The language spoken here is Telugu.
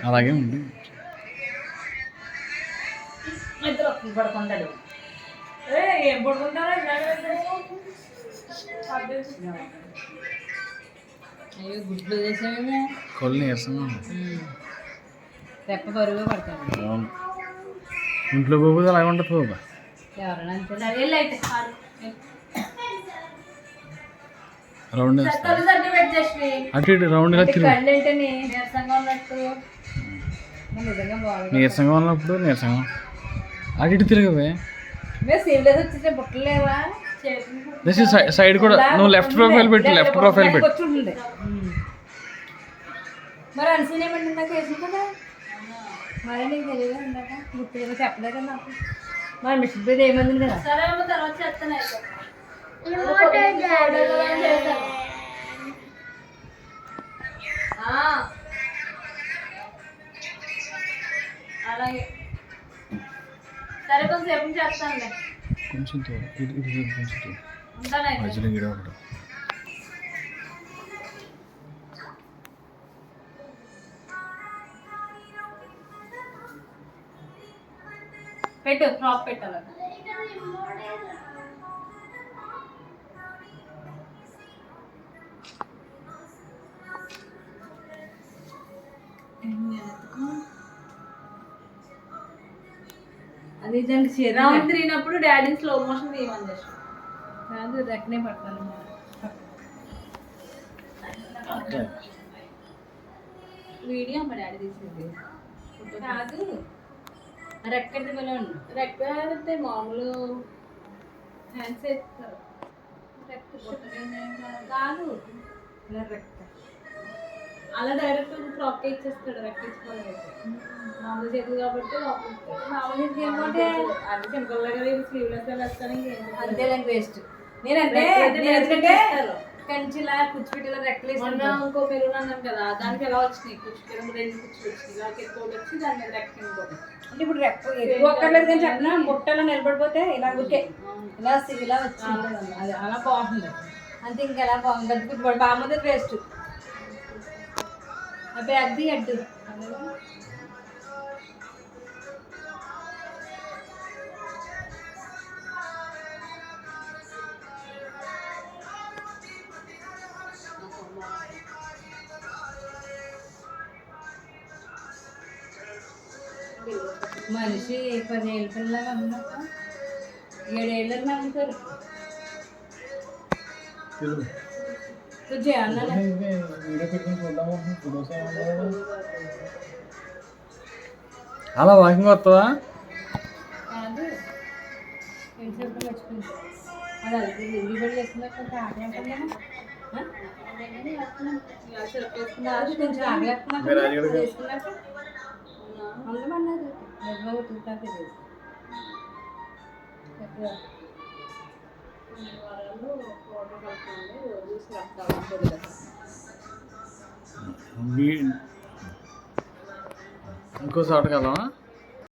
అలాగే ఉంది. పడుకుంటాడు. ఏం పడుకుంటారో అయ్యో గుడ్లు చేసామేమో. కొల్లు నీరసంగా తెప్ప బరువుగా పడతాను. అవును, ఇంట్లో పోతే అలాగే ఉంటుంది బాబా. ఎవరైనా అంతే. అయితే రౌండ్ అటు ఇటు రౌండ్ నీరసంగా ఉన్నట్టు నిజంగా బాగా నీరసంగా ఉన్నప్పుడు నీరసంగా అటు ఇటు తిరగవే. సీవ్లెస్ వచ్చేసే బుట్టలు లేవా? సైడ్ కూడా నువ్వు లెఫ్ట్ ప్రొఫైల్ పెట్టు, లెఫ్ట్ ప్రొఫైల్ పెట్టు. మరి అనుసూనేమండి నాకు వేసింది కదా, మరి నీకు తెలియదు ఇందాక గుర్తు చెప్పలేదు కదా నాకు. మరి మిషన్ పేరు ఏమంది కదా. సరే తర్వాత చెప్తాను. అలాగే సరే కొంచెంసేపు చేస్తానులే. కొంచెం మధ్యలో గిడ ఒకటి పెట్టు, ఫ్రాక్ పెట్టాలి. అది రౌండ్ తిరిగినప్పుడు డాడీ స్లో మోషన్ తీయమని కాదు, రెక్కనే పడతాను. వీడియో మా డాడీ తీసేది కాదు. రెక్కడి రెక్క అయితే మామూలు హ్యాండ్స్ వేస్తారు. కాదు రెక్క అలా డైరెక్ట్ ఫ్రాక్ ఇచ్చేస్తాడు. రెక్క ఇచ్చుకోవాలి మామూలు చేతులు కాబట్టి మామూలు చేతులు ఏమంటే అది సింపుల్ గా స్లీవ్లెస్ వేస్తాను. అంతేలేండి వేస్ట్. నేనంటే ఎందుకంటే కంచిలా కూర్చుపెట్టేలా రెక్కలు ఇంకో మెరూన్ అన్నాం కదా, దానికి ఎలా వచ్చినాయి కూర్చుపెట్టడం, 2 కుర్చీలు వచ్చినాయి. ఇలా ఎక్కువ వచ్చి దాని మీద రెక్క ఇంకోటి. అంటే ఇప్పుడు రెక్క ఎక్కువ అక్కర్లేదు కానీ చెప్పిన బుట్టలో నిలబడిపోతే ఇలా ఊరికే ఇలా ఇలా వచ్చింది. అది అలా బాగుంటుంది. అంతే ఇంకెలా బాగుంది. బాగుంది వేస్ట్. అవి అది అడ్డు మనిషి 10 ఏళ్ళ పిల్లగా ఉన్నప్ప 7 ఏళ్ళకి నమ్ముతారు. అలా వాకింగ్ వస్తావా? కాదు అది వేసుకున్నా కొంచెం ఆగలేకుండా కొంచెం ఆగలేకుండా వేసుకున్నట్టు అందమన్నది నిజంగా చూస్తాకే ఇంకో చోటకి వెళ్దామా?